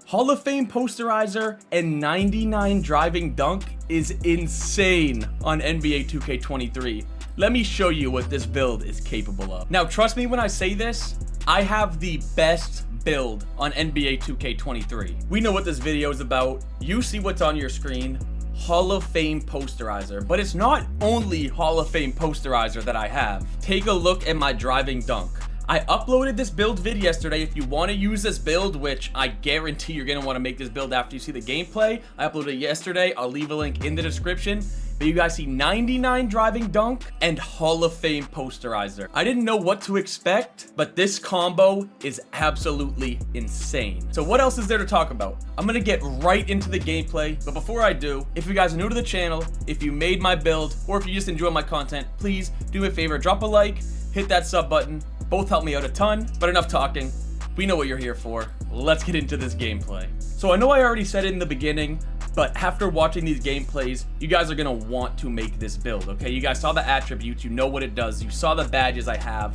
Hall of Fame posterizer and 99 driving dunk is insane on NBA 2K23. Let me show you what this build is capable of. Now, trust me when I say this, I have the best build on NBA 2K23. We know what this video is about. You see what's on your screen. Hall of Fame posterizer, but it's not only Hall of Fame posterizer that I have. Take a look at my driving dunk. I uploaded this build vid yesterday. If you want to use this build, which I guarantee you're going to want to make this build after you see the gameplay, I uploaded it yesterday. I'll leave a link in the description. But you guys see 99 driving dunk and Hall of Fame posterizer. I didn't know what to expect, but this combo is absolutely insane. So what else is there to talk about? I'm gonna get right into the gameplay, but before I do, if you guys are new to the channel, if you made my build, or if you just enjoy my content, please do me a favor, drop a like, hit that sub button. Both help me out a ton, but enough talking. We know what you're here for. Let's get into this gameplay. So I know I already said it in the beginning, but after watching these gameplays, you guys are gonna want to make this build, okay? You guys saw the attributes, you know what it does, you saw the badges I have.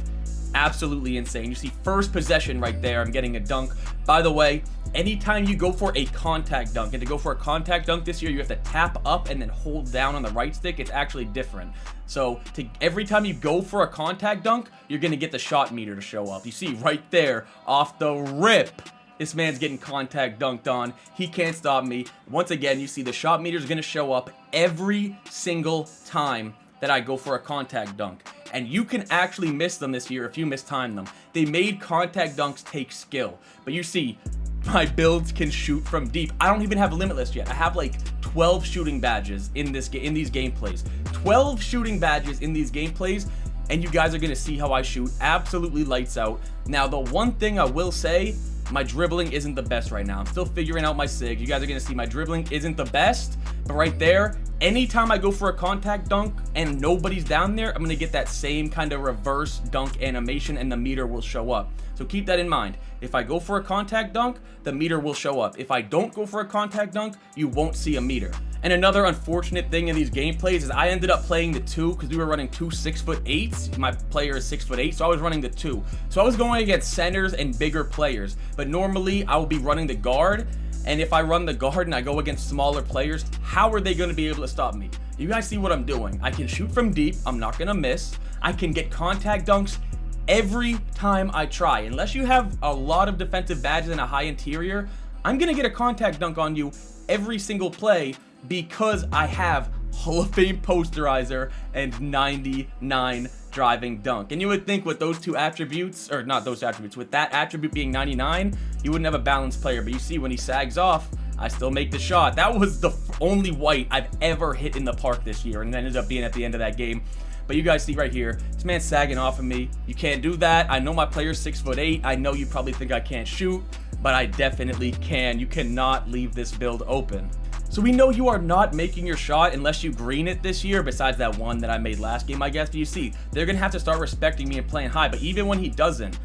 Absolutely insane. You see first possession right there, I'm getting a dunk. By the way, anytime you go for a contact dunk, and to go for a contact dunk this year, you have to tap up and then hold down on the right stick. It's actually different. So every time you go for a contact dunk, you're gonna get the shot meter to show up. You see right there, off the rip, this man's getting contact dunked on. He can't stop me. Once again, you see the shot meter is gonna show up every single time that I go for a contact dunk. And you can actually miss them this year if you mistime them. They made contact dunks take skill. But you see, my builds can shoot from deep. I don't even have Limitless yet. I have like 12 shooting badges in these gameplays. 12 shooting badges in these gameplays, and you guys are gonna see how I shoot. Absolutely lights out. Now, the one thing I will say, my dribbling isn't the best right now. I'm still figuring out my sig. You guys are gonna see my dribbling isn't the best, but right there, anytime I go for a contact dunk and nobody's down there, I'm gonna get that same kind of reverse dunk animation and the meter will show up. So keep that in mind. If I go for a contact dunk, the meter will show up. If I don't go for a contact dunk, you won't see a meter. And another unfortunate thing in these gameplays is I ended up playing the 2 because we were running 2 6'8". My player is 6'8", so I was running the 2. So I was going against centers and bigger players. But normally I will be running the guard. And if I run the guard and I go against smaller players, how are they going to be able to stop me? You guys see what I'm doing. I can shoot from deep. I'm not going to miss. I can get contact dunks every time I try. Unless you have a lot of defensive badges and a high interior, I'm going to get a contact dunk on you every single play because I have Hall of Fame posterizer and 99 driving dunk. And you would think with those two attributes, or not those attributes, with that attribute being 99, you wouldn't have a balanced player. But you see when he sags off, I still make the shot. That was the only white I've ever hit in the park this year, and it ended up being at the end of that game. But you guys see right here, this man's sagging off of me. You can't do that. I know my player's 6'8". I know you probably think I can't shoot, but I definitely can. You cannot leave this build open. So we know you are not making your shot unless you green it this year, besides that one that I made last game, I guess. But you see, they're going to have to start respecting me and playing high. But even when he doesn't,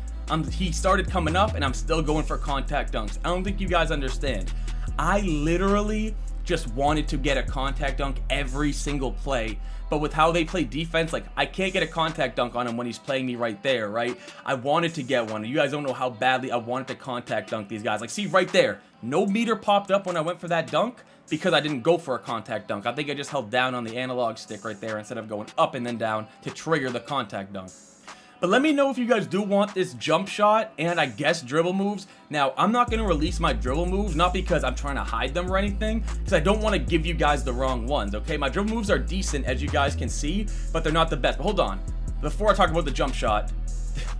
he started coming up and I'm still going for contact dunks. I don't think you guys understand. I literally just wanted to get a contact dunk every single play. But with how they play defense, like, I can't get a contact dunk on him when he's playing me right there, right? I wanted to get one. You guys don't know how badly I wanted to contact dunk these guys. Like, see right there, no meter popped up when I went for that dunk because I didn't go for a contact dunk. I think I just held down on the analog stick right there instead of going up and then down to trigger the contact dunk. But let me know if you guys do want this jump shot and I guess dribble moves. Now, I'm not going to release my dribble moves, not because I'm trying to hide them or anything, because I don't want to give you guys the wrong ones, okay? My dribble moves are decent, as you guys can see, but they're not the best. But hold on. Before I talk about the jump shot,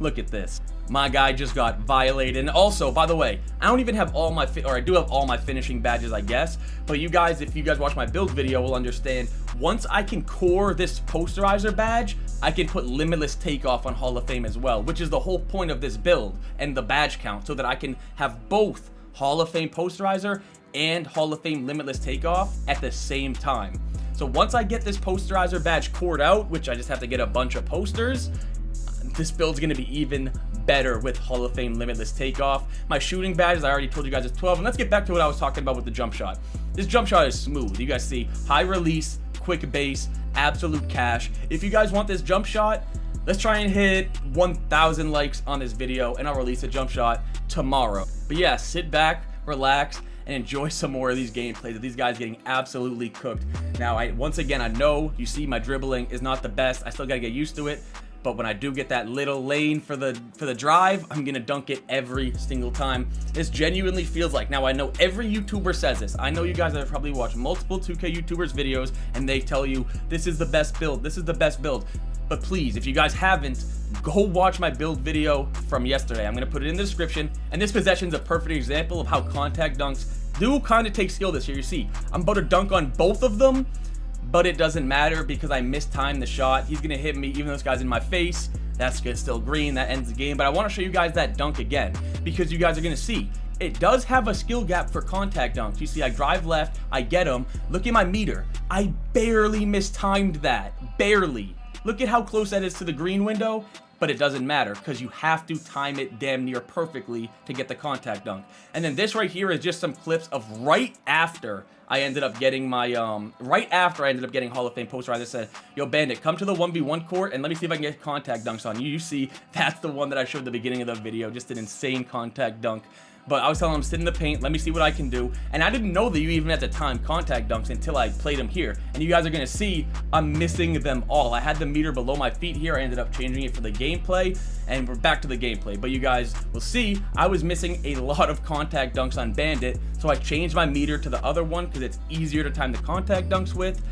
look at this. My guy just got violated. And also, by the way, I don't even have all my, I do have all my finishing badges, I guess. But you guys, if you guys watch my build video, will understand, once I can core this posterizer badge, I can put limitless takeoff on Hall of Fame as well, which is the whole point of this build and the badge count, so that I can have both Hall of Fame posterizer and Hall of Fame limitless takeoff at the same time. So once I get this posterizer badge cored out, which I just have to get a bunch of posters, this build's going to be even better with Hall of Fame limitless takeoff. My shooting badges, I already told you guys, is 12. And let's get back to what I was talking about with the jump shot. This jump shot is smooth. You guys see high release, quick base, absolute cash. If you guys want this jump shot, let's try and hit 1,000 likes on this video and I'll release a jump shot tomorrow. But yeah, sit back, relax, and enjoy some more of these gameplays of these guys getting absolutely cooked. Now, once again, I know you see my dribbling is not the best. I still gotta get used to it. But when I do get that little lane for the drive, I'm gonna dunk it every single time. This genuinely feels like, now I know every YouTuber says this. I know you guys have probably watched multiple 2K YouTubers videos and they tell you this is the best build, this is the best build. But please, if you guys haven't, go watch my build video from yesterday. I'm gonna put it in the description. And this possession's a perfect example of how contact dunks do kind of take skill this year. You see, I'm about to dunk on both of them, but it doesn't matter because I mistimed the shot. He's gonna hit me even though this guy's in my face. That's still green, that ends the game. But I wanna show you guys that dunk again because you guys are gonna see, it does have a skill gap for contact dunks. You see, I drive left, I get him. Look at my meter. I barely mistimed that, barely. Look at how close that is to the green window, but it doesn't matter because you have to time it damn near perfectly to get the contact dunk. And then this right here is just some clips of right after I ended up getting my, Hall of Fame Posterizer. Said, yo, Bandit, come to the 1v1 court and let me see if I can get contact dunks on you. You see, that's the one that I showed at the beginning of the video, just an insane contact dunk. But I was telling him, sit in the paint, let me see what I can do. And I didn't know that you even had to time contact dunks until I played them here. And you guys are gonna see, I'm missing them all. I had the meter below my feet here. I ended up changing it for the gameplay, and we're back to the gameplay. But you guys will see, I was missing a lot of contact dunks on Bandit, so I changed my meter to the other one because it's easier to time the contact dunks with.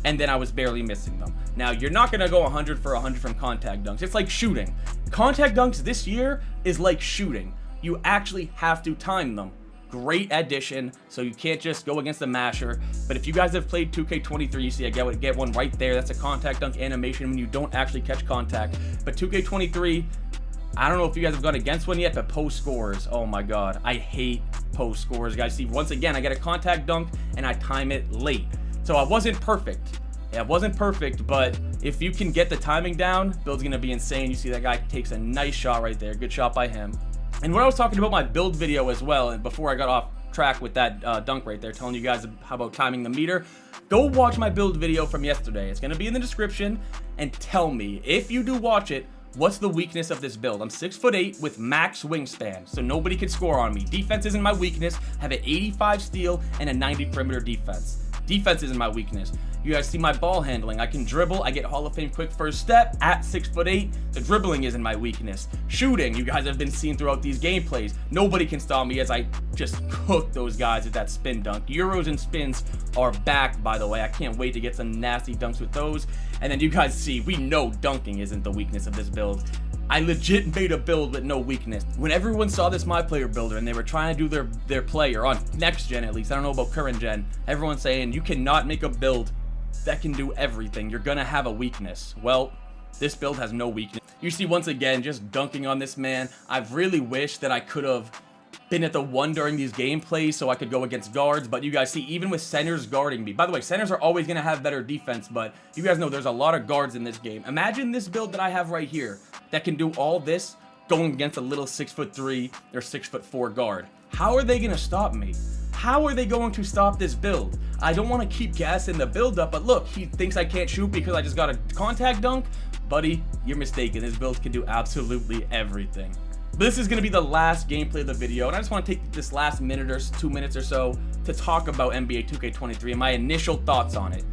And then I was barely missing them. Now, you're not gonna go 100 for 100 from contact dunks. It's like shooting. Contact dunks this year is like shooting. You actually have to time them. Great addition, so you can't just go against the masher. But if you guys have played 2K23, you see I get one right there. That's a contact dunk animation when you don't actually catch contact. But 2K23, I don't know if you guys have gone against one yet, but post scores, oh my god, I hate post scores, guys. See, once again, I get a contact dunk and I time it late. So I wasn't perfect. Yeah, it wasn't perfect, but if you can get the timing down, build's gonna be insane. You see that guy takes a nice shot right there. Good shot by him. And when I was talking about my build video as well, and before I got off track with that dunk right there, telling you guys how about timing the meter, go watch my build video from yesterday. It's going to be in the description, and tell me, if you do watch it, what's the weakness of this build? I'm 6'8" with max wingspan, so nobody can score on me. Defense isn't my weakness. I have an 85 steal and a 90 perimeter defense. Defense isn't my weakness. You guys see my ball handling. I can dribble. I get Hall of Fame quick first step at 6'8". The dribbling isn't my weakness. Shooting, you guys have been seeing throughout these gameplays. Nobody can stop me as I just cook those guys with that spin dunk. Euros and spins are back, by the way. I can't wait to get some nasty dunks with those. And then you guys see, we know dunking isn't the weakness of this build. I legit made a build with no weakness. When everyone saw this My Player builder and they were trying to do their player on next gen, at least, I don't know about current gen, everyone's saying you cannot make a build that can do everything. You're gonna have a weakness. Well, this build has no weakness. You see, once again, just dunking on this man. I really wish that I could have been at the 1 during these gameplays so I could go against guards, but you guys see, even with centers guarding me, by the way, centers are always gonna have better defense, but you guys know there's a lot of guards in this game. Imagine this build that I have right here that can do all this going against a little 6'3" or 6'4" guard. How are they gonna stop me? How are they going to stop this build? I don't want to keep gassing the build up, but look, he thinks I can't shoot because I just got a contact dunk. Buddy, you're mistaken. This build can do absolutely everything. But this is going to be the last gameplay of the video, and I just want to take this last minute or 2 minutes or so to talk about NBA 2K23 and my initial thoughts on it.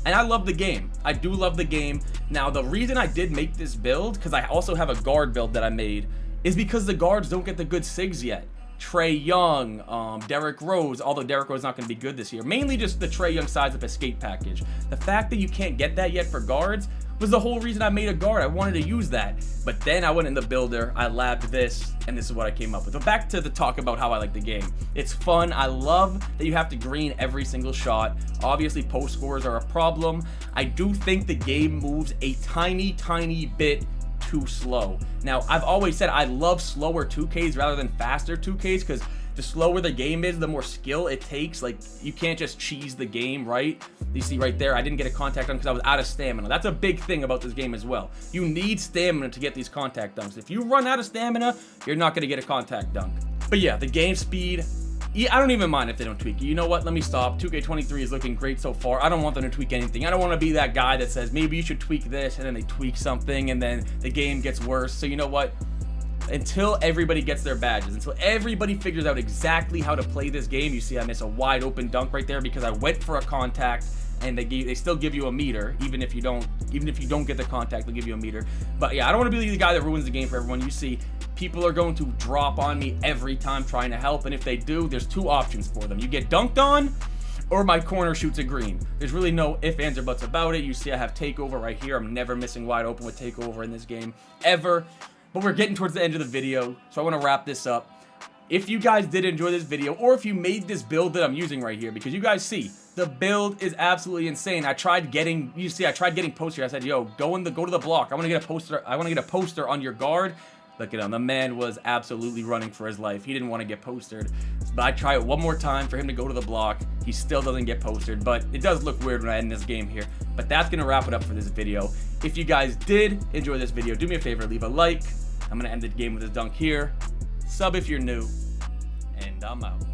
And I love the game. I do love the game. Now, the reason I did make this build, because I also have a guard build that I made, is because the guards don't get the good SIGs yet. Trae Young, Derrick Rose, although Derrick Rose is not going to be good this year. Mainly just the Trae Young size of escape package. The fact that you can't get that yet for guards was the whole reason I made a guard. I wanted to use that. But then I went in the builder, I labbed this, and this is what I came up with. But back to the talk about how I like the game. It's fun. I love that you have to green every single shot. Obviously, post scores are a problem. I do think the game moves a tiny, tiny bit too slow. Now, I've always said I love slower 2Ks rather than faster 2Ks because the slower the game is, the more skill it takes. Like, you can't just cheese the game, right? You see right there, I didn't get a contact dunk because I was out of stamina. That's a big thing about this game as well. You need stamina to get these contact dunks. If you run out of stamina, you're not going to get a contact dunk. But yeah, the game speed, I don't even mind if they don't tweak it. You know what? Let me stop. 2K23 is looking great so far. I don't want them to tweak anything. I don't want to be that guy that says, maybe you should tweak this, and then they tweak something, and then the game gets worse. So you know what? until everybody gets their badges, until everybody figures out exactly how to play this game. You see I miss a wide open dunk right there because I went for a contact, and they still give you a meter. Even if you don't get the contact, they'll give you a meter. But yeah, I don't want to be the guy that ruins the game for everyone. You see people are going to drop on me every time trying to help, and if they do, there's two options for them. You get dunked on, or my corner shoots a green. There's really no ifs, ands, or buts about it. You see I have takeover right here. I'm never missing wide open with takeover in this game, ever. But we're getting towards the end of the video, so I want to wrap this up. If you guys did enjoy this video, or if you made this build that I'm using right here, because you guys see, the build is absolutely insane. I tried getting poster. I said, yo, go to the block. I want to get a poster. I want to get a poster on your guard. Look at him. The man was absolutely running for his life. He didn't want to get postered. But I try it one more time for him to go to the block. He still doesn't get postered, but it does look weird when I end this game here. But that's going to wrap it up for this video. If you guys did enjoy this video, do me a favor, leave a like. I'm going to end the game with a dunk here. Sub if you're new. And I'm out.